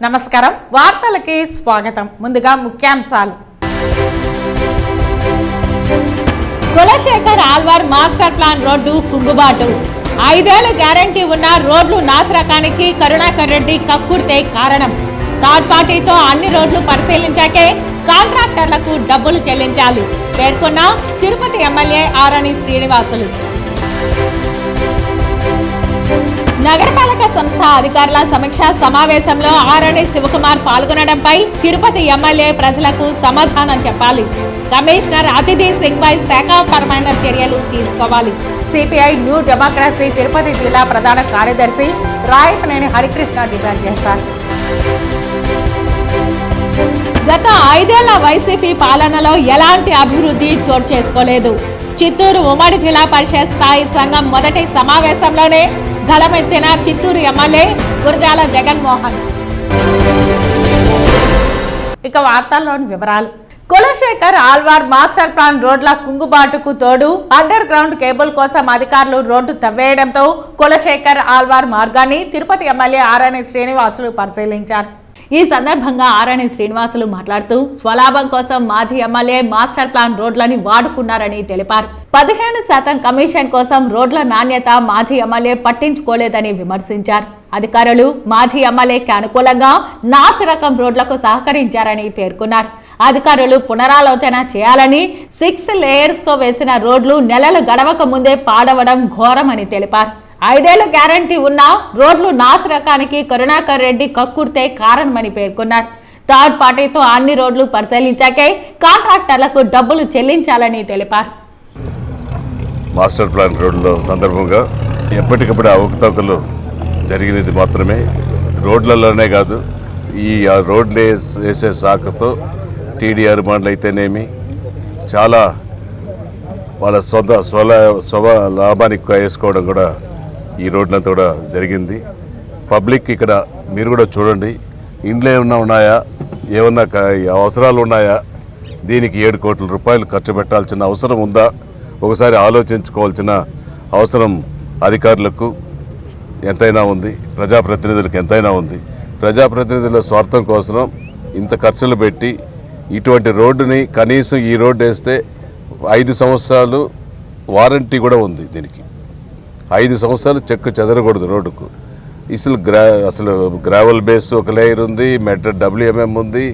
నమస్కారం వార్తలకి స్వాగతం. ముందుగా ముఖ్యాంశాలు. Kulasekhar Alwar master plan road కుంగుబాటు. 5 ఏళ్ల గ్యారంటీ ఉన్న రోడ్లు నాశరకానికి కరుణాకర్ రెడ్డి కక్కుర్తే కారణం. థర్డ్ పార్టీతో అన్ని రోడ్లు పరిశీలించాకే కాంట్రాక్టర్లకు డబ్బులు చెల్లించాలి పేర్కొన్న తిరుపతి ఎమ్మెల్యే ఆరణి శ్రీనివాసులు. నగరపాలక సంస్థ అధికారుల సమీక్ష సమావేశంలో ఆరణి శివకుమార్ పాల్గొనడంపై తిరుపతి ఎమ్మెల్యే ప్రజలకు సమాధానం చెప్పాలి. కమిషనర్ అతిథి సింగ్ పై శాఖాపరమైన చర్యలు తీసుకోవాలి. సిపిఐ న్యూ డెమోక్రసీ తిరుపతి జిల్లా ప్రధాన కార్యదర్శి రాయపనేని హరికృష్ణ డిమాండ్ చేశారు. గత 5 ఏళ్ల వైసీపీ పాలనలో ఎలాంటి అభివృద్ధి చోటు చేసుకోలేదు. చిత్తూరు ఉమ్మడి జిల్లా పరిషత్ స్థాయి సంఘం మొదటి సమావేశంలోనే గళమెత్తిన చిత్తూరు ఎమ్మెల్యే గురజాల జగన్మోహన్. ఇక వార్తల్లోని వివరాలు. కులశేఖర్ ఆల్వార్ మాస్టర్ ప్లాన్ రోడ్ల కుంగుబాటుకు తోడు అండర్ గ్రౌండ్ కేబుల్ కోసం అధికారులు రోడ్డు తవ్వేయడంతో కులశేఖర్ ఆల్వార్ మార్గాన్ని తిరుపతి ఎమ్మెల్యే ఆరణి శ్రీనివాసులు పరిశీలించారు. ఈ సందర్భంగా ఆరణి శ్రీనివాసులు మాట్లాడుతూ స్వలాభం కోసం మాజీ ఎమ్మెల్యే మాస్టర్ ప్లాన్ రోడ్లని వాడుకున్నారని తెలిపారు. 15% కమిషన్ కోసం రోడ్ల నాణ్యత మాజీ ఎమ్మెల్యే పట్టించుకోలేదని విమర్శించారు. అధికారులు మాజీ ఎమ్మెల్యేకి అనుకూలంగా నాసిరకం రోడ్లకు సహకరించారని పేర్కొన్నారు. అధికారులు పునరాలోచన చేయాలని 6 లేయర్స్ తో వేసిన రోడ్లు నెలలు గడవక ముందే పాడవడం ఘోరమని తెలిపారు. 5 ఏళ్ల గ్యారంటీ ఉన్న రోడ్లు నాశరకానికి కరుణాకర్ రెడ్డి కక్కుర్తే కారణమని పేర్కొన్నారు. థర్డ్ పార్టీతో అన్ని రోడ్లు పరిశీలించాకే కాంట్రాక్టర్లకు డబ్బులు చెల్లించాలని తెలిపారు. మాస్టర్ ప్లాన్ రోడ్ల సందర్భంగా ఎప్పటికప్పుడు అవకతవకలు జరిగినది మాత్రమే రోడ్లలోనే కాదు, ఈ రోడ్లు వేసే శాఖతో టీడీఆర్ మండలి అయితేనేమి చాలా వాళ్ళ స్వ లాభానికి వేసుకోవడం కూడా ఈ రోడ్లంతా కూడా జరిగింది. పబ్లిక్ ఇక్కడ మీరు కూడా చూడండి, ఇండ్లు ఏమన్నా ఉన్నాయా, ఏమన్నా అవసరాలు ఉన్నాయా, దీనికి 7 కోట్ల రూపాయలు ఖర్చు పెట్టాల్సిన అవసరం ఉందా, ఒకసారి ఆలోచించుకోవాల్సిన అవసరం అధికారులకు ఎంతైనా ఉంది, ప్రజాప్రతినిధులకు ఎంతైనా ఉంది. ప్రజాప్రతినిధుల స్వార్థం కోసం ఇంత ఖర్చులు పెట్టి ఇటువంటి రోడ్డుని కనీసం ఈ రోడ్డు వేస్తే 5 సంవత్సరాలు వారంటీ కూడా ఉంది. దీనికి 5 సంవత్సరాలు చెక్కు చెదరకూడదు రోడ్డుకు. అసలు గ్రావెల్ బేస్ ఒక లేయర్ ఉంది, మెట్రో WMM ఉంది,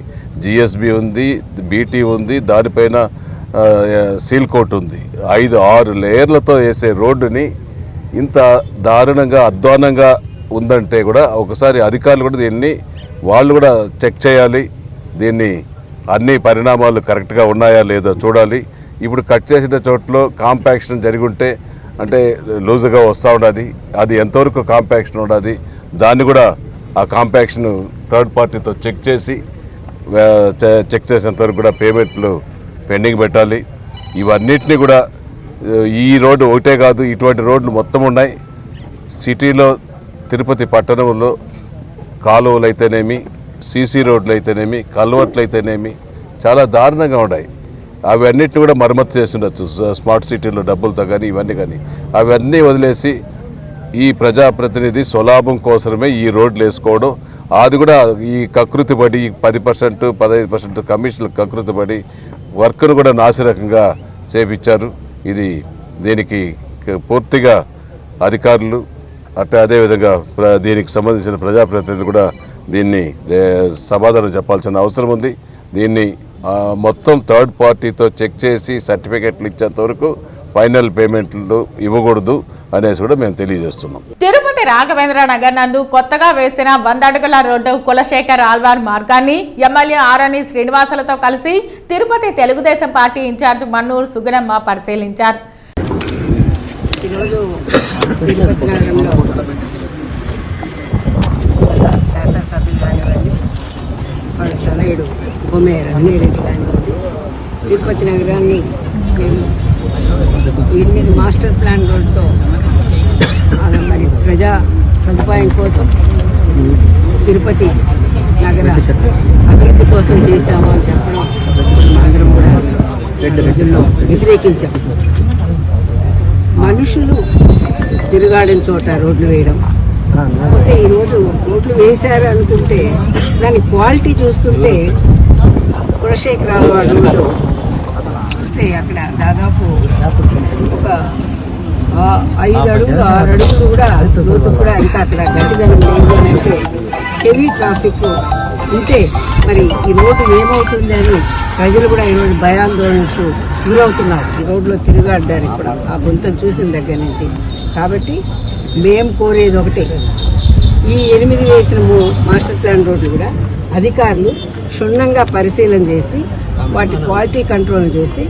GSB ఉంది, BT ఉంది, దానిపైన సీల్ కోట్ ఉంది. 5-6 లేయర్లతో వేసే రోడ్డుని ఇంత దారుణంగా అధ్వానంగా ఉందంటే కూడా ఒకసారి అధికారులు కూడా దీన్ని వాళ్ళు కూడా చెక్ చేయాలి. దీన్ని అన్ని పరిణామాలు కరెక్ట్గా ఉన్నాయా లేదో చూడాలి. ఇప్పుడు కట్ చేసిన చోట్ల కాంపాక్షన్ జరిగి ఉంటే అంటే లూజుగా వస్తూ ఉన్నది, అది ఎంతవరకు కాంపాక్షన్ ఉన్నది, దాన్ని కూడా ఆ కాంపాక్షన్ థర్డ్ పార్టీతో చెక్ చేసేంతవరకు కూడా పేమెంట్లు పెండింగ్ పెట్టాలి. ఇవన్నిటినీ కూడా ఈ రోడ్డు ఒకటే కాదు, ఇటువంటి రోడ్లు మొత్తం ఉన్నాయి. సిటీలో తిరుపతి పట్టణంలో కాలువలు అయితేనేమి, సీసీ రోడ్లు అయితేనేమి, కల్వర్ట్లు అయితేనేమి చాలా దారుణంగా ఉన్నాయి. అవన్నిటిని కూడా మరమ్మతు చేసి ఉండొచ్చు స్మార్ట్ సిటీలో డబ్బులతో కానీ ఇవన్నీ కానీ. అవన్నీ వదిలేసి ఈ ప్రజాప్రతినిధి స్వలాభం కోసమే ఈ రోడ్లు వేసుకోవడం, అది కూడా ఈ కకృతి పడి 10% 15% కమిషన్లు కకృతి పడి వర్క్ను కూడా నాసిరకంగా చేపించారు. దీనికి పూర్తిగా అధికారులు అదేవిధంగా దీనికి సంబంధించిన ప్రజాప్రతినిధులు కూడా దీన్ని సమాధానం చెప్పాల్సిన అవసరం ఉంది. దీన్ని మొత్తం థర్డ్ పార్టీతో చెక్ చేసి సర్టిఫికెట్లు ఇచ్చేంత వరకు ఫైనల్ పేమెంట్లు ఇవ్వకూడదు అనేసి కూడా మేము తెలియజేస్తున్నాం. తిరుపతి రాఘవేంద్ర నగర్ నందు కొత్తగా వేసిన 100 అడుగుల రోడ్డు కులశేఖర్ ఆల్వార్ మార్గాన్ని ఎమ్మెల్యే ఆరణి శ్రీనివాసులతో కలిసి తిరుపతి తెలుగుదేశం పార్టీ ఇన్ఛార్జ్ మన్నూరు సుగుణమ్మ పరిశీలించారు. తిరుపతి నగరాన్ని 8 మాస్టర్ ప్లాన్ రోడ్తో మరి ప్రజా సదుపాయం కోసం తిరుపతి నగర అభివృద్ధి కోసం చేశాము అని చెప్పడం అందరం కూడా ప్రజల్లో వ్యతిరేకించాం. మనుషులు తిరుగాడిన చోట రోడ్లు వేయడం, కాకపోతే ఈరోజు రోడ్లు వేశారు అనుకుంటే దాని క్వాలిటీ చూస్తుంటే కులశేఖరాల రోడ్లో చూస్తే అక్కడ దాదాపు ఒక 5 అడుగులు 6 అడుగులు కూడా లోతు కూడా ఇంకా అక్కడ గట్టిదనం లేదు అని అంటే హెవీ ట్రాఫిక్ ఉంటే మరి ఈ రోడ్డు ఏమవుతుంది అని ప్రజలు కూడా ఈరోజు భయాందోళనకు గురవుతున్నారు. ఈ రోడ్లో తిరుగాడ్డారు ఇప్పుడు ఆ గుంతను చూసిన దగ్గర నుంచి. కాబట్టి మేము కోరేది ఒకటే, ఈ 8 వేసిన మాస్టర్ ప్లాన్ రోడ్లు కూడా అధికారులు క్షుణ్ణంగా పరిశీలన చేసి వాటి క్వాలిటీ కంట్రోల్ చూసి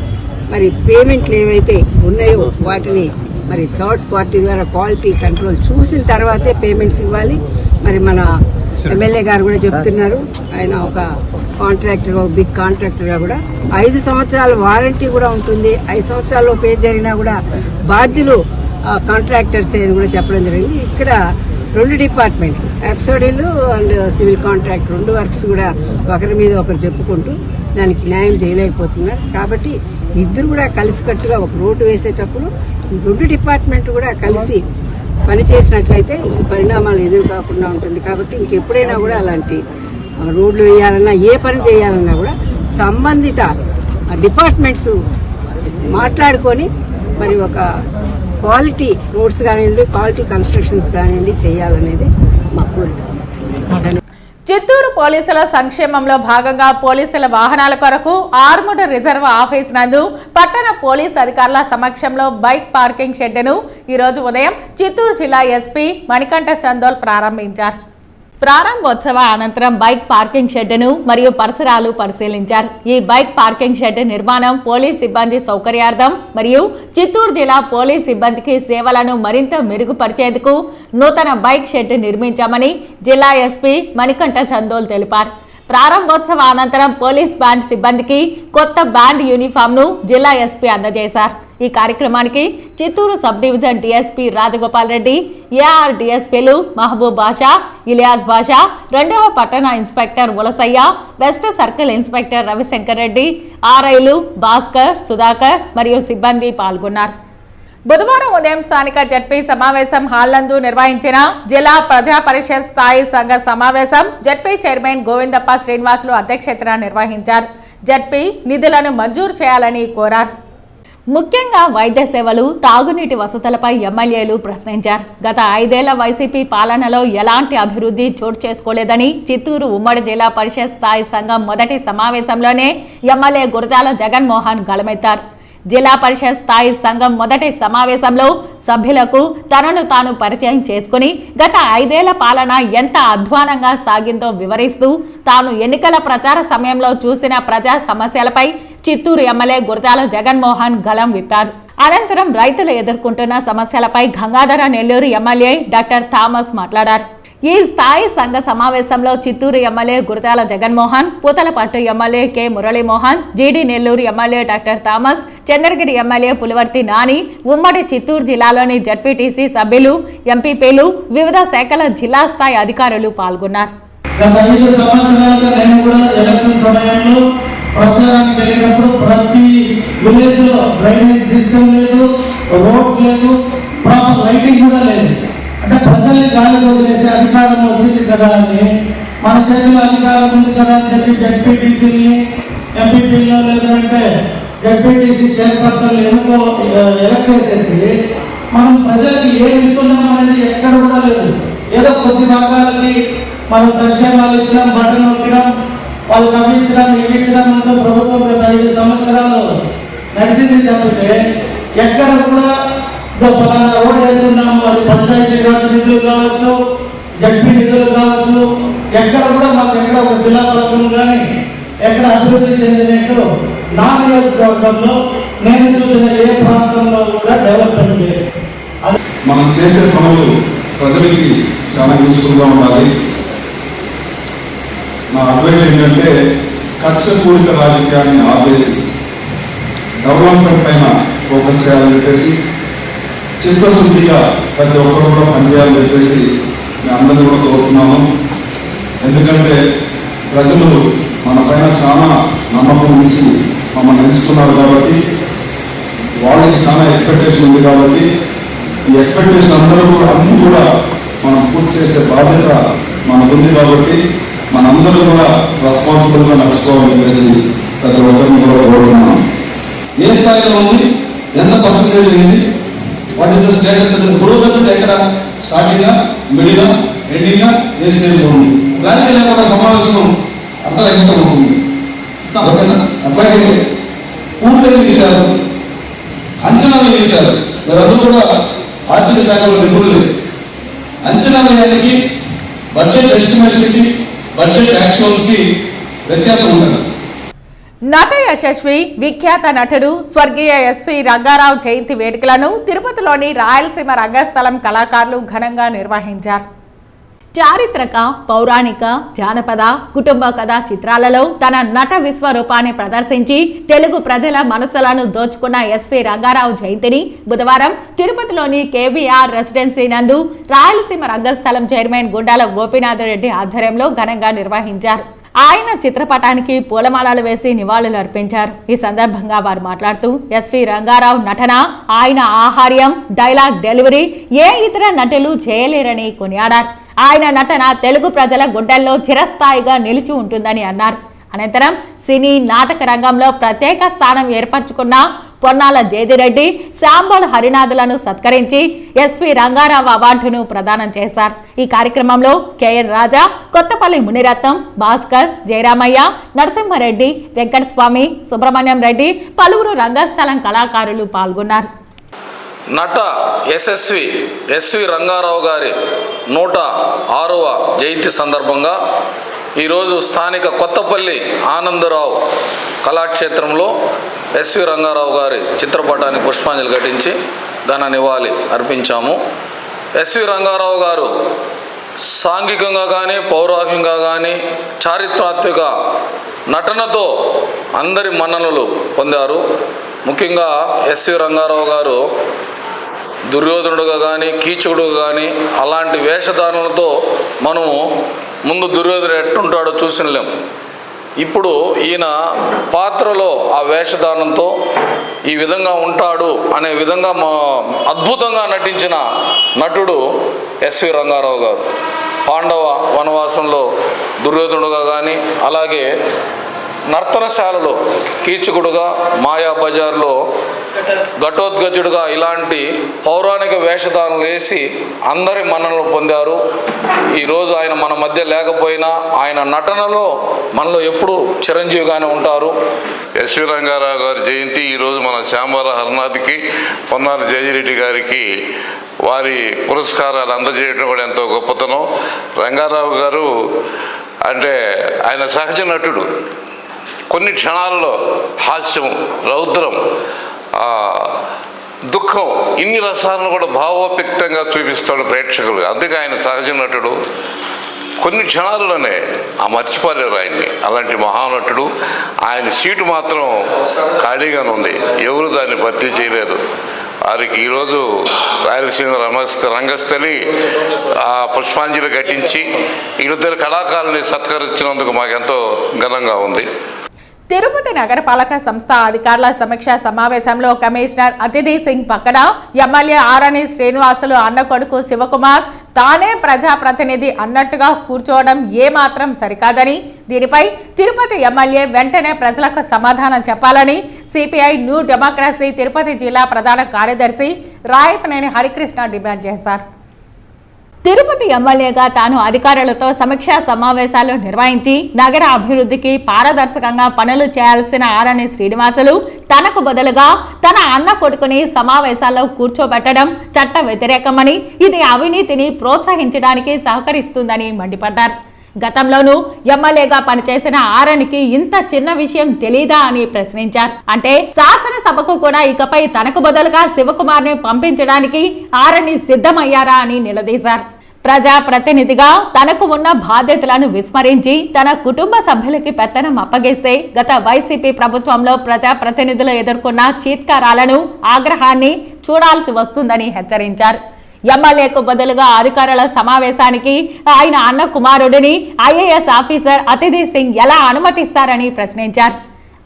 మరి పేమెంట్లు ఏవైతే ఉన్నాయో వాటిని మరి థర్డ్ పార్టీ ద్వారా క్వాలిటీ కంట్రోల్ చూసిన తర్వాతే పేమెంట్స్ ఇవ్వాలి. మరి మన ఎమ్మెల్యే గారు కూడా చెప్తున్నారు, ఆయన ఒక కాంట్రాక్టర్, ఒక బిగ్ కాంట్రాక్టర్గా కూడా 5 సంవత్సరాల వారంటీ కూడా ఉంటుంది. 5 సంవత్సరాల్లో పే జరిగినా కూడా బాధ్యులు కాంట్రాక్టర్స్ అని కూడా చెప్పడం జరిగింది. ఇక్కడ 2 డిపార్ట్మెంట్లు, అబ్సోడీలు అండ్ సివిల్ కాంట్రాక్ట్ 2 వర్క్స్ కూడా ఒకరి మీద ఒకరు చెప్పుకుంటూ దానికి న్యాయం చేయలేకపోతున్నారు. కాబట్టి ఇద్దరు కూడా కలిసికట్టుగా ఒక రోడ్డు వేసేటప్పుడు ఈ 2 డిపార్ట్మెంట్ కూడా కలిసి పనిచేసినట్లయితే ఈ పరిణామాలు ఎదురు కాకుండా ఉంటుంది. కాబట్టి ఇంకెప్పుడైనా కూడా అలాంటి రోడ్లు వేయాలన్నా ఏ పని చేయాలన్నా కూడా సంబంధిత డిపార్ట్మెంట్స్ మాట్లాడుకొని మరి ఒక క్వాలిటీ రోడ్స్ కానివ్వండి, క్వాలిటీ కన్స్ట్రక్షన్స్ కానివ్వండి చేయాలనేది మా కోరిక. చిత్తూరు పోలీసుల సంక్షేమంలో భాగంగా పోలీసుల వాహనాల కొరకు ఆర్ముడ్ రిజర్వ్ ఆఫీస్ నందు పట్టణ పోలీస్ అధికారుల సమక్షంలో బైక్ పార్కింగ్ షెడ్డును ఈరోజు ఉదయం చిత్తూరు జిల్లా ఎస్పీ మణికంఠ చందోల్ ప్రారంభించారు. ప్రారంభోత్సవ అనంతరం బైక్ పార్కింగ్ షెడ్డును మరియు పరిసరాలు పరిశీలించారు. ఈ బైక్ పార్కింగ్ షెడ్ నిర్మాణం పోలీస్ సిబ్బంది సౌకర్యార్థం మరియు చిత్తూరు జిల్లా పోలీస్ సిబ్బందికి సేవలను మరింత మెరుగుపరిచేందుకు నూతన బైక్ షెడ్ నిర్మించామని జిల్లా ఎస్పీ మణికంఠ చందోల్ తెలిపారు. ప్రారంభోత్సవ అనంతరం పోలీస్ బ్యాండ్ సిబ్బందికి కొత్త బ్యాండ్ యూనిఫామ్ను జిల్లా ఎస్పీ అందజేశారు. ఈ కార్యక్రమానికి Chittoor sub division DSP Rajagopal Reddy, AR డిఎస్పీలు మహబూబ్ బాషా, ఇలియాజ్ బాషా, 2వ పట్టణ inspector Ulasayya, west circle inspector Ravishankar Reddy, ఆర్ఐలు భాస్కర్, సుధాకర్ మరియు సిబ్బంది పాల్గొన్నారు. బుధవారం ఉదయం స్థానిక జడ్పీ సమావేశం హాల్ నందు నిర్వహించిన జిల్లా ప్రజా పరిషత్ స్థాయి సంఘ సమావేశం జడ్పీ చైర్మన్ గోవిందప్ప శ్రీనివాసులు అధ్యక్షతన నిర్వహించారు. జడ్పీ నిధులను మంజూరు చేయాలని కోరారు. ముఖ్యంగా వైద్య సేవలు, తాగునీటి వసతులపై ఎమ్మెల్యేలు ప్రశ్నించారు. గత 5 ఏళ్ల వైసీపీ పాలనలో ఎలాంటి అభివృద్ధి చోటు చేసుకోలేదని చిత్తూరు ఉమ్మడి జిల్లా పరిషత్ స్థాయి సంఘం మొదటి సమావేశంలోనే ఎమ్మెల్యే గురజాల జగన్మోహన్ గళమెత్తారు. జిల్లా పరిషత్ స్థాయి సంఘం మొదటి సమావేశంలో సభ్యులకు తనను తాను పరిచయం చేసుకుని గత 5 ఏళ్ల పాలన ఎంత అధ్వానంగా సాగిందో వివరిస్తూ తాను ఎన్నికల ప్రచార సమయంలో చూసిన ప్రజా సమస్యలపై చిత్తూరు ఎమ్మెల్యే గురజాల జగన్మోహన్ గళం విప్పారు. అనంతరం రైతులు ఎదుర్కొంటున్న సమస్యలపై Gangadhara Nellore MLA doctor Thomas మాట్లాడారు. ఈ స్థాయి సంఘ సమావేశంలో Chittoor MLA Gurajala Jaganmohan, Puthalapattu MLA K Muralimohan, GD Nellore MLA doctor Thomas, Chandragiri MLA Pulivarthi Nani, ఉమ్మడి చిత్తూరు జిల్లాలోని జడ్పీటీసీ సభ్యులు, ఎంపీపీలు, వివిధ శాఖల జిల్లా స్థాయి అధికారులు పాల్గొన్నారు. ప్రచారానికి వెళ్ళినప్పుడు ప్రతి విలేజ్ లో డ్రైనేజ్ సిస్టమ్ లేదు, రోడ్స్ లేదు, ప్రాపర్ లైటింగ్ కూడా లేదు. అంటే ప్రజల్ని గాలిలో వదిలేసే అధికారం వచ్చింది కదా అని, మన చేతిలో అధికారం ఉంది కదా అని చెప్పి జడ్పీటీసీని, ఎంపీపీలో లేదంటే జడ్పీటీసీ చైర్పర్సన్ ఎలక్ట్ చేసేసి మనం ప్రజలకి ఏమి ఇస్తున్నాం అనేది ఎక్కడ కూడా లేదు. ఏదో కొద్ది భాగాలకి మనం సంక్షేమాలు ఇచ్చినాం, బట్టలు నొక్కడం, వాళ్ళకి అమ్మించడం, ఇవ్వించడం అంటూ ప్రభుత్వం గత 5 సంవత్సరాలు నడిచింది తప్పితే ఎక్కడ కూడా పలానా రోడ్ వేస్తున్నాము, అది పంచాయతీ రాజ్ నిధులు కావచ్చు, జడ్పీ నిధులు కావచ్చు, ఎక్కడ కూడా మాకు ఎక్కడ ఒక శిలాఫలకం కానీ ఎక్కడ అభివృద్ధి చెందినట్టు నా నియోజకవర్గంలో నేను చూసిన ఏ ప్రాంతంలో కూడా డెవలప్మెంట్ లేదు. మనం చేసే పనులు ప్రజలకి చాలా యూస్ఫుల్గా ఉండాలి. నా అడ్వైస్ ఏంటంటే కక్షపూరిత రాజకీయాన్ని ఆపేసి డెవలప్మెంట్ పైన ఫోకస్ చేయాలని చెప్పేసి, చిత్తశుద్ధిగా ప్రతి ఒక్కరు కూడా పనిచేయాలని చెప్పేసి మేము అందరినీ కూడా కోరుతున్నాము. ఎందుకంటే ప్రజలు మన పైన చాలా నమ్మకం ఉంచి మమ్మల్ని ఎంచుకున్నారు కాబట్టి, వాళ్ళకి చాలా ఎక్స్పెక్టేషన్ ఉంది కాబట్టి, ఈ ఎక్స్పెక్టేషన్ అన్ని కూడా మనం పూర్తి చేసే బాధ్యత మనకు ఉంది కాబట్టి మనందరూ కూడా రెస్పాన్సిబుల్గా నడుచుకోవాలని చెప్పేసి ప్రతి ఒక్కరిని కూడా కోరుతున్నాం. ఏ స్థాయిలో ఉంది, ఎంత పర్సెంటేజ్ ఉంది, వాట్ ఈస్ ద స్టేటస్, పురోగతి ఎక్కడ, స్టార్టింగ్ మిడిల్ ఎండింగ్ ఏ స్టేజ్లో ఉంది, దానికి లేకుండా సమావేశం అర్థరహితం అవుతుంది. ఓకేనా? అట్లాగే పూర్తయిన విషయాలు, అంచనా వేయించారు. మీరందరూ కూడా ఆర్థిక శాఖలో నిపుణులు. అంచనా వేయడానికి బడ్జెట్ ఎస్టిమేషన్కి బడ్జెట్ యాక్షన్స్కి వ్యత్యాసం ఉంటుంది. నట యశస్వి విఖ్యాత నటుడు స్వర్గీయ ఎస్వి రంగారావు జయంతి వేడుకలను తిరుపతిలోని రాయలసీమ రంగస్థలం కళాకారులు ఘనంగా నిర్వహించారు. చారిత్రక, పౌరాణిక, జానపద, కుటుంబ కథా చిత్రాలలో తన నట విశ్వరూపాన్ని ప్రదర్శించి తెలుగు ప్రజల మనసులను దోచుకున్న ఎస్వి రంగారావు జయంతిని బుధవారం తిరుపతిలోని కేబీఆర్ రెసిడెన్సీ నందు రాయలసీమ రంగస్థలం చైర్మన్ గుండాల గోపీనాథ్ రెడ్డి ఆధ్వర్యంలో ఘనంగా నిర్వహించారు. ఆయన చిత్రపటానికి పూలమాలలు వేసి నివాళులు అర్పించారు. ఈ సందర్భంగా వారు మాట్లాడుతూ ఎస్వి రంగారావు నటన, ఆయన ఆహార్యం, డైలాగ్ డెలివరీ ఏ ఇతర నటులు చేయలేరని కొనియాడారు. ఆయన నటన తెలుగు ప్రజల గుండెల్లో చిరస్థాయిగా నిలిచి ఉంటుందని అన్నారు. అనంతరం సినీ నాటక రంగంలో ప్రత్యేక స్థానం ఏర్పరచుకున్న పొన్నాల జేజిరెడ్డి, శాంబోల్ హరినాథులను సత్కరించి ఎస్వి రంగారావు అవార్డును ప్రదానం చేశారు. ఈ కార్యక్రమంలో కేఎన్ రాజా, కొత్తపల్లి మునిరత్నం, భాస్కర్, జయరామయ్య, నరసింహారెడ్డి, వెంకటస్వామి, సుబ్రహ్మణ్యం రెడ్డి, పలువురు రంగస్థలం కళాకారులు పాల్గొన్నారు. నట ఎస్వి రంగారావు గారి 106వ జయంతి సందర్భంగా ఈరోజు స్థానిక కొత్తపల్లి ఆనందరావు కళాక్షేత్రంలో ఎస్వి రంగారావు గారి చిత్రపటానికి పుష్పాంజలి ఘటించి ఘన నివాళి అర్పించాము. ఎస్వి రంగారావు గారు సాంఘికంగా కానీ, పౌరాణికంగా కానీ, చారిత్రాత్మక నటనతో అందరి మన్ననలు పొందారు. ముఖ్యంగా ఎస్వి రంగారావు గారు దుర్యోధనుడుగా కానీ, కీచకుడుగా కానీ అలాంటి వేషధారణలతో మనము ముందు దుర్యోధనుడు ఎట్టుంటాడో చూసినలేం. ఇప్పుడు ఈయన పాత్రలో ఆ వేషధారణంతో ఈ విధంగా ఉంటాడు అనే విధంగా అద్భుతంగా నటించిన నటుడు ఎస్వి రంగారావు గారు. పాండవ వనవాసంలో దుర్యోధనుడుగా కానీ, అలాగే నర్తనశాలలో కీచకుడుగా, మాయాబజార్లో ఘటోద్గజుడుగా ఇలాంటి పౌరాణిక వేషధారణలు వేసి అందరి మన్ననలు పొందారు. ఈరోజు ఆయన మన మధ్య లేకపోయినా ఆయన నటనలో మనలో ఎప్పుడూ చిరంజీవిగానే ఉంటారు. ఎస్వి రంగారావు గారి జయంతి ఈరోజు మన శాంబోల హరినాథ్కి, పొన్నాల జయజిరెడ్డి గారికి వారి పురస్కారాలు అందజేయడం కూడా ఎంతో గొప్పతనం. రంగారావు గారు అంటే ఆయన సహజ నటుడు. కొన్ని క్షణాల్లో హాస్యం, రౌద్రం, దుఃఖం, ఇన్ని రసాలను కూడా భావోపేక్తంగా చూపిస్తాడు ప్రేక్షకులు. అందుకే ఆయన సహజ నటుడు. కొన్ని క్షణాల్లోనే మర్చిపోలేరు ఆయన్ని. అలాంటి మహానటుడు. ఆయన సీటు మాత్రం ఖాళీగానే ఉంది, ఎవరు దాన్ని భర్తీ చేయలేదు. వారికి ఈరోజు రాయలసీమ రంగస్థలి పుష్పాంజలి ఘటించి ఇద్దరు కళాకారుల్ని సత్కరించినందుకు మాకెంతో ఘనంగా ఉంది. తిరుపతి నగరపాలక సంస్థ అధికారుల సమీక్షా సమావేశంలో కమిషనర్ అతిథి సింగ్ పక్కన ఎమ్మెల్యే ఆరణి శ్రీనివాసులు అన్న కొడుకు శివకుమార్ తానే ప్రజాప్రతినిధి అన్నట్టుగా కూర్చోవడం ఏమాత్రం సరికాదని, దీనిపై తిరుపతి ఎమ్మెల్యే వెంటనే ప్రజలకు సమాధానం చెప్పాలని సిపిఐ న్యూ డెమోక్రసీ తిరుపతి జిల్లా ప్రధాన కార్యదర్శి రాయపనేని హరికృష్ణ డిమాండ్ చేశారు. తిరుపతి ఎమ్మెల్యేగా తాను అధికారులతో సమీక్షా సమావేశాలు నిర్వహించి నగర అభివృద్ధికి పారదర్శకంగా పనులు చేయాల్సిన ఆరణి శ్రీనివాసులు తనకు బదులుగా తన అన్న కొడుకుని సమావేశాల్లో కూర్చోబెట్టడం చట్ట వ్యతిరేకమని, ఇది అవినీతిని ప్రోత్సహించడానికి సహకరిస్తుందని మండిపడ్డారు. గతంలోనూ ఎమ్మెల్యేగా పనిచేసిన ఆరణికి ఇంత చిన్న విషయం తెలీదా అని ప్రశ్నించారు. అంటే శాసనసభకు కూడా ఇకపై తనకు బదులుగా శివకుమార్ ని పంపించడానికి ఆరణి సిద్ధమయ్యారా అని నిలదీశారు. ప్రజాప్రతినిధిగా తనకు ఉన్న బాధ్యతలను విస్మరించి తన కుటుంబ సభ్యులకి పెత్తనం అప్పగిస్తే గత వైసీపీ ప్రభుత్వంలో ప్రజాప్రతినిధులు ఎదుర్కొన్న చీత్కారాలను, ఆగ్రహాన్ని చూడాల్సి వస్తుందని హెచ్చరించారు. ఎమ్మెల్యేకు బదులుగా అధికారుల సమావేశానికి ఆయన అన్న కుమారుడిని ఐఏఎస్ ఆఫీసర్ అతిథి సింగ్ ఎలా అనుమతిస్తారని ప్రశ్నించారు.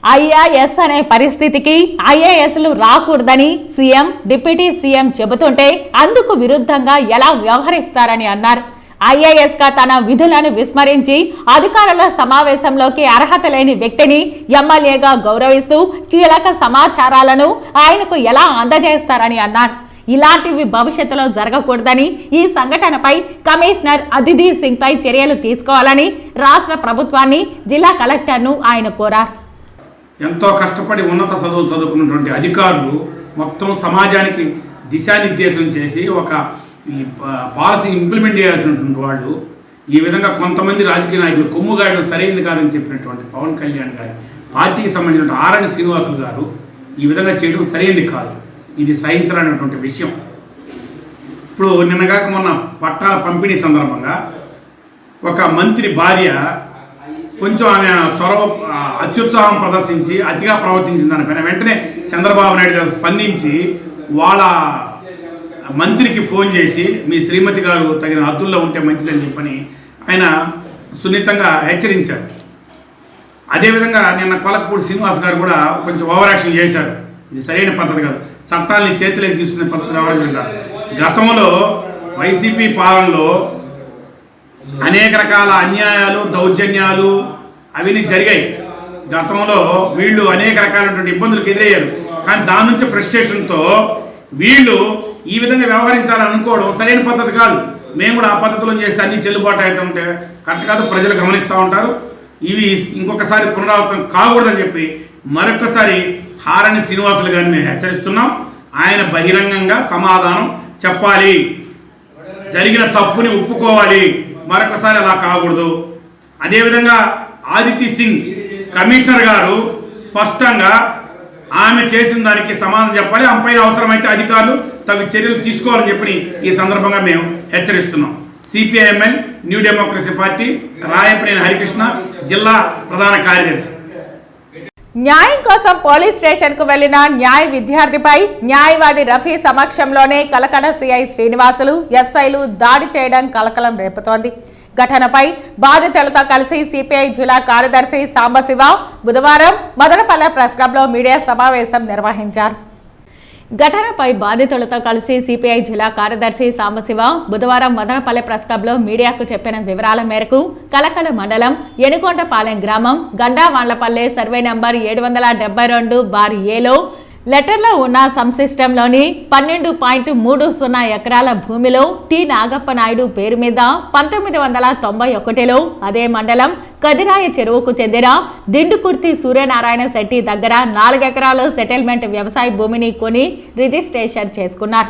ఐఏఎస్ అనే పరిస్థితికి ఐఏఎస్లు రాకూడదని సీఎం, డిప్యూటీ సీఎం చెబుతుంటే అందుకు విరుద్ధంగా ఎలా వ్యవహరిస్తారని అన్నారు. ఐఏఎస్ గా తన విధులను విస్మరించి అధికారుల సమావేశంలోకి అర్హత లేని వ్యక్తిని ఎమ్మెల్యేగా గౌరవిస్తూ కీలక సమాచారాలను ఆయనకు ఎలా అందజేస్తారని అన్నారు. ఇలాంటివి భవిష్యత్తులో జరగకూడదని, ఈ సంఘటనపై కమిషనర్ అదితి సింగ్ పై చర్యలు తీసుకోవాలని రాష్ట్ర ప్రభుత్వాన్ని, జిల్లా కలెక్టర్ను ఆయన కోరారు. ఎంతో కష్టపడి ఉన్నత చదువులు చదువుకున్నటువంటి అధికారులు మొత్తం సమాజానికి దిశానిర్దేశం చేసి ఒక పాలసీ ఇంప్లిమెంట్ చేయాల్సినటువంటి వాళ్ళు ఈ విధంగా కొంతమంది రాజకీయ నాయకులు కొమ్ముగాయడం సరైంది కాదని చెప్పినటువంటి పవన్ కళ్యాణ్ గారి పార్టీకి సంబంధించిన ఆర్ఎన్ శ్రీనివాసులు గారు ఈ విధంగా చేయడం సరైంది కాదు. ఇది సహించరానటువంటి విషయం. ఇప్పుడు నిన్నగాక మొన్న పట్టాల పంపిణీ సందర్భంగా ఒక మంత్రి భార్య కొంచెం ఆమె చొరవ అత్యుత్సాహం ప్రదర్శించి అతిగా ప్రవర్తించింది దానిపైన వెంటనే చంద్రబాబు నాయుడు గారు స్పందించి వాళ్ళ మంత్రికి ఫోన్ చేసి మీ శ్రీమతి గారు తగిన హద్దుల్లో ఉంటే మంచిదని చెప్పని ఆయన సున్నితంగా హెచ్చరించారు. అదేవిధంగా నిన్న కొలకపూడి శ్రీనివాస్ గారు కూడా కొంచెం ఓవర్ యాక్షన్ చేశారు. ఇది సరైన పద్ధతి కాదు, చట్టాలని చేతిలోకి తీసుకునే పద్ధతి వ్యవహరించారు. గతంలో వైసీపీ పాలనలో అనేక రకాల అన్యాయాలు, దౌర్జన్యాలు అవన్నీ జరిగాయి. గతంలో వీళ్ళు అనేక రకాలైనటువంటి ఇబ్బందులకు ఎదురయ్యారు. కానీ దాని నుంచి ఫ్రస్ట్రేషన్తో వీళ్ళు ఈ విధంగా వ్యవహరించాలని అనుకోవడం సరైన పద్ధతి కాదు. మేము కూడా ఆ పద్ధతిలో చేస్తే అన్ని చెల్లుబాటు అవుతుంటే కరెక్ట్ కాదు, ప్రజలు గమనిస్తూ ఉంటారు. ఇవి ఇంకొకసారి పునరావృతం కాకూడదని చెప్పి మరొకసారి ఆర్ఎన్ శ్రీనివాసులు గారిని మేము హెచ్చరిస్తున్నాం. ఆయన బహిరంగంగా సమాధానం చెప్పాలి, జరిగిన తప్పుని ఒప్పుకోవాలి, మరొకసారి అలా కాకూడదు. అదేవిధంగా అదితి సింగ్ కమిషనర్ గారు స్పష్టంగా ఆమె చేసిన దానికి సమాధానం చెప్పాలి. ఆమెపైన అవసరమైతే అధికారులు తగు చర్యలు తీసుకోవాలని చెప్పి ఈ సందర్భంగా మేము హెచ్చరిస్తున్నాం. CPIML new democracy party Rayapaneni Harikrishna, జిల్లా ప్రధాన కార్యదర్శి. న్యాయం కోసం పోలీస్ స్టేషన్ కు వెళ్లిన న్యాయ విద్యార్థిపై న్యాయవాది రఫీ సమక్షంలోనే కలకడ సిఐ శ్రీనివాసులు, ఎస్ఐలు దాడి చేయడం కలకలం రేపుతోంది. ఘటనపై బాధితులతో కలిసి సిపిఐ జిల్లా కార్యదర్శి సాంబశివ బుధవారం మదనపల్లె ప్రెస్ క్లబ్ లో మీడియా సమావేశం నిర్వహించారు. ఘటనపై బాధితులతో కలిసి సిపిఐ జిల్లా కార్యదర్శి సాంబశివ బుధవారం మదనపల్లె ప్రెస్ క్లబ్ లో మీడియాకు చెప్పిన వివరాల మేరకు కలకడ మండలం ఎనుగొండపాలెం గ్రామం గండావాండ్లపల్లె సర్వే నంబర్ 772/ఏలో లెటర్లో ఉన్న సంసిస్టంలోని 12.30 ఎకరాల భూమిలో టి నాగప్ప నాయుడు పేరు మీద 1991లో అదే మండలం కదిరాయ చెరువుకు చెందిన దిండుకుర్తి సూర్యనారాయణ శెట్టి దగ్గర 4 ఎకరాల సెటిల్మెంట్ వ్యవసాయ భూమిని కొని రిజిస్ట్రేషన్ చేసుకున్నారు.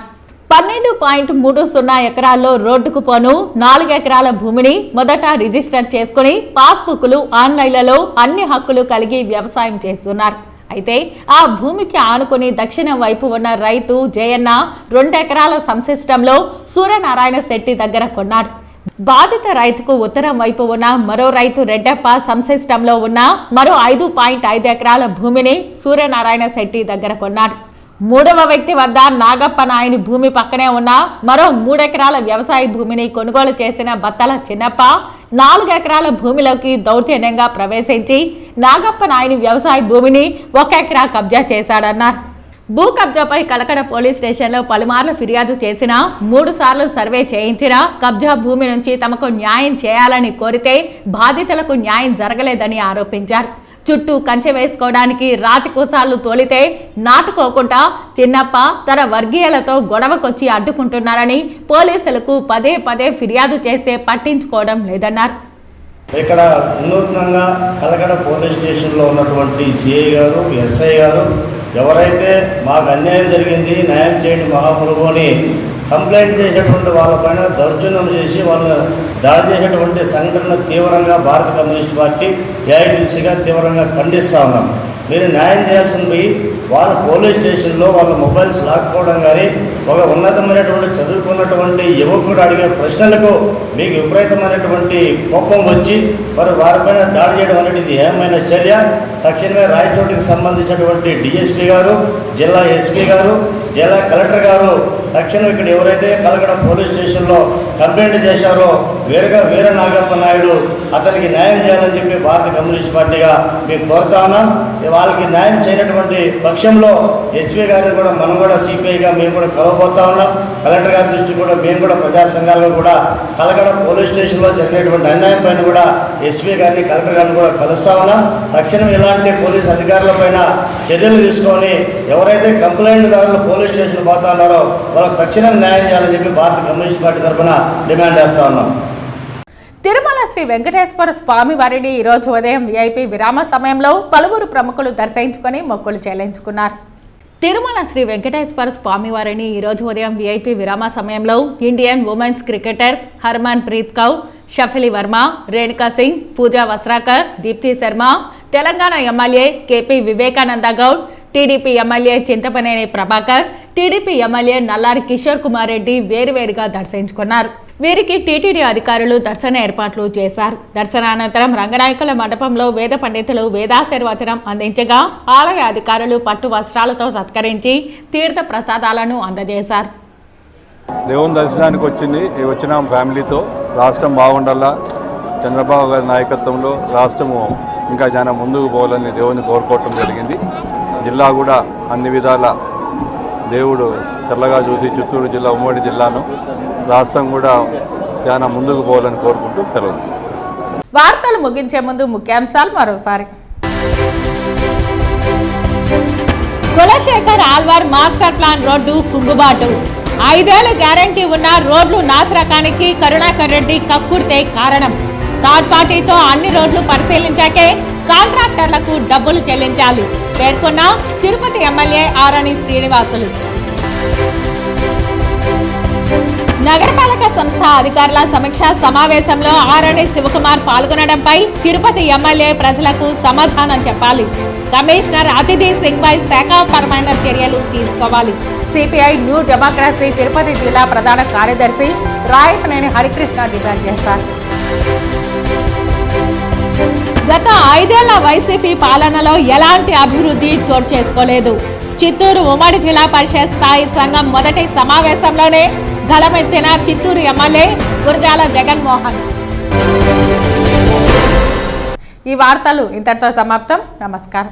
12.30 ఎకరాల్లో రోడ్డుకు పోను 4 ఎకరాల భూమిని మొదట రిజిస్టర్ చేసుకుని పాస్బుక్లు ఆన్లైన్లలో అన్ని హక్కులు కలిగి వ్యవసాయం చేస్తున్నారు. అయితే ఆ భూమికి ఆనుకుని దక్షిణ వైపు ఉన్న రైతు జయన్న 2 ఎకరాల సంసిస్టంలో సూర్యనారాయణ శెట్టి దగ్గర కొన్నాడు. బాధిత రైతుకు ఉత్తరం వైపు ఉన్న మరో రైతు రెడ్డప్ప సంసిస్టంలో ఉన్న మరో 5.5 ఎకరాల భూమిని సూర్యనారాయణ శెట్టి దగ్గర కొన్నాడు. 3వ వ్యక్తి వద్ద నాగప్ప నాయుని భూమి పక్కనే ఉన్న మరో 3 ఎకరాల వ్యవసాయ భూమిని కొనుగోలు చేసిన బత్తల చిన్నప్ప 4 ఎకరాల భూమిలోకి దౌర్జన్యంగా ప్రవేశించి నాగప్ప నాయుని వ్యవసాయ భూమిని 1 ఎకరా కబ్జా చేశాడన్నారు. భూ కబ్జాపై కలకడ పోలీస్ స్టేషన్లో పలుమార్లు ఫిర్యాదు చేసినా 3 సార్లు సర్వే చేయించినా కబ్జా భూమి నుంచి తమకు న్యాయం చేయాలని కోరితే బాధితులకు న్యాయం జరగలేదని ఆరోపించారు. చుట్టూ కంచె వేసుకోవడానికి రాతి కూసాలు తోలితే నాటుకోకుండా చిన్నప్ప తన వర్గీయులతో గొడవకొచ్చి అడ్డుకుంటున్నారని పోలీసులకు పదే ఫిర్యాదు చేస్తే పట్టించుకోవడం లేదన్నారు. ఇక్కడ వినూత్నంగా కలకడ పోలీస్ స్టేషన్లో ఉన్నటువంటి సిఐ గారు, ఎస్ఐ గారు ఎవరైతే మాకు అన్యాయం జరిగింది న్యాయం చేయండి మహాప్రభు అని కంప్లైంట్ చేసేటువంటి వాళ్ళపైన దౌర్జన్యం చేసి వాళ్ళని దాడి చేసేటువంటి సంఘటన తీవ్రంగా భారత కమ్యూనిస్ట్ పార్టీ ఏఐటీసీగా తీవ్రంగా ఖండిస్తూ ఉన్నాం. మీరు న్యాయం చేయాల్సింది పోయి వాళ్ళ పోలీస్ స్టేషన్లో వాళ్ళ మొబైల్స్ లాక్కోవడం కానీ ఒక ఉన్నతమైనటువంటి చదువుకున్నటువంటి యువకుడు అడిగే ప్రశ్నలకు మీకు విపరీతమైనటువంటి కోపం వచ్చి వారిపైన దాడి చేయడం అనేది ఇది ఏమైనా చర్య? తక్షణమే రాయచోటికి సంబంధించినటువంటి డిఎస్పీ గారు, జిల్లా ఎస్పీ గారు, జిల్లా కలెక్టర్ గారు తక్షణం ఇక్కడ ఎవరైతే కలకడ పోలీస్ స్టేషన్లో కంప్లైంట్ చేశారో వీర నాగప్ప నాయుడు అతనికి న్యాయం చేయాలని చెప్పి భారత కమ్యూనిస్ట్ పార్టీగా మేము కోరుతా ఉన్నాం. వాళ్ళకి న్యాయం చేయనటువంటి పక్షంలో ఎస్పీ గారిని కూడా మనం కూడా సిపిఐగా మేము కూడా కలవబోతా ఉన్నాం. కలెక్టర్ గారి దృష్టి కూడా మేము కూడా ప్రజా సంఘాలుగా కూడా కలకడ పోలీస్ స్టేషన్లో జరిగినటువంటి అన్యాయం పైన కూడా ఎస్పీ గారిని కలెక్టర్ గారిని కూడా కలుస్తా ఉన్నాం. తక్షణం ఇలాంటి పోలీస్ అధికారుల పైన చర్యలు తీసుకొని ఎవరైతే కంప్లైంట్ దారులు పోలీస్ స్టేషన్ పోతా ఉన్నారో వాళ్ళకి తక్షణం న్యాయం చేయాలని చెప్పి భారత కమ్యూనిస్ట్ పార్టీ తరఫున డిమాండ్ చేస్తా ఉన్నాం. తిరుమల శ్రీ వెంకటేశ్వర స్వామి వారిని ఈరోజు ఉదయం విఐపి విరామ సమయంలో పలువురు ప్రముఖులు దర్శించుకొని మొక్కులు చెల్లించుకున్నారు. తిరుమల శ్రీ వెంకటేశ్వర స్వామి వారిని ఈరోజు ఉదయం విఐపి విరామ సమయంలో Indian women's cricketers Harmanpreet Kaur, Shafali Verma, Renuka Singh, Pooja Vastrakar, Deepti Sharma, Telangana MLA KP Vivekananda Goud, TDP MLA Chintapaneni Prabhakar, TDP MLA Nallari Kishore Kumar Reddy వేరువేరుగా దర్శించుకున్నారు. వీరికి టీటీడీ అధికారులు దర్శన ఏర్పాట్లు చేశారు. దర్శనానంతరం రంగనాయకుల మండపంలో వేద పండితులు వేదాశీర్వచనం అందించగా ఆలయ అధికారులు పట్టు వస్త్రాలతో సత్కరించి తీర్థ ప్రసాదాలను అందజేశారు. దేవుని దర్శనానికి వచ్చిన ఫ్యామిలీతో రాష్ట్రం బాగుండాలా, చంద్రబాబు గారి నాయకత్వంలో రాష్ట్రము ఇంకా చాలా ముందుకు పోవాలని దేవుని కోరుకోవటం జరిగింది. జిల్లా కూడా అన్ని విధాల దేవుడు చల్లగా చూసి చిత్తూరు జిల్లా ఉమ్మడి జిల్లాను రాష్ట్రం కూడా చాలా ముందుకు పోవాలని కోరుకుంటూ సెలవు. వార్తలు ముగించే ముందు ముఖ్యాంశాలు మరోసారి. Kulasekhar Alwar master plan road కుంగుబాటు. 5 ఏళ్ల గ్యారంటీ ఉన్న రోడ్లు నాశరకానికి కరుణాకర్ రెడ్డి కక్కుర్తే కారణం. థర్డ్ పార్టీతో అన్ని రోడ్లు పరిశీలించాకే కాంట్రాక్టర్లకు డబ్బులు చెల్లించాలి పేర్కొన్న తిరుపతి ఎమ్మెల్యే ఆరణి శ్రీనివాసులు. నగరపాలక సంస్థ అధికారుల సమీక్షా సమావేశంలో ఆరణి శివకుమార్ పాల్గొనడంపై తిరుపతి ఎమ్మెల్యే ప్రజలకు సమాధానం చెప్పాలి. కమిషనర్ అతిథి సింగ్ పై శాఖాపరమైన చర్యలు తీసుకోవాలి. సిపిఐ న్యూ డెమోక్రసీ తిరుపతి జిల్లా ప్రధాన కార్యదర్శి రాయపనేని హరికృష్ణ డిమాండ్ చేశారు. గత 5 ఏళ్ల వైసీపీ పాలనలో ఎలాంటి అభివృద్ధి చోటు చేసుకోలేదు. చిత్తూరు ఉమ్మడి జిల్లా పరిషత్ స్థాయి సంఘం మొదటి సమావేశంలోనే గళమెత్తిన చిత్తూరు ఎమ్మెల్యే గురజాల జగన్మోహన్. ఈ వార్తలు ఇంతటితో సమాప్తం. నమస్కారం.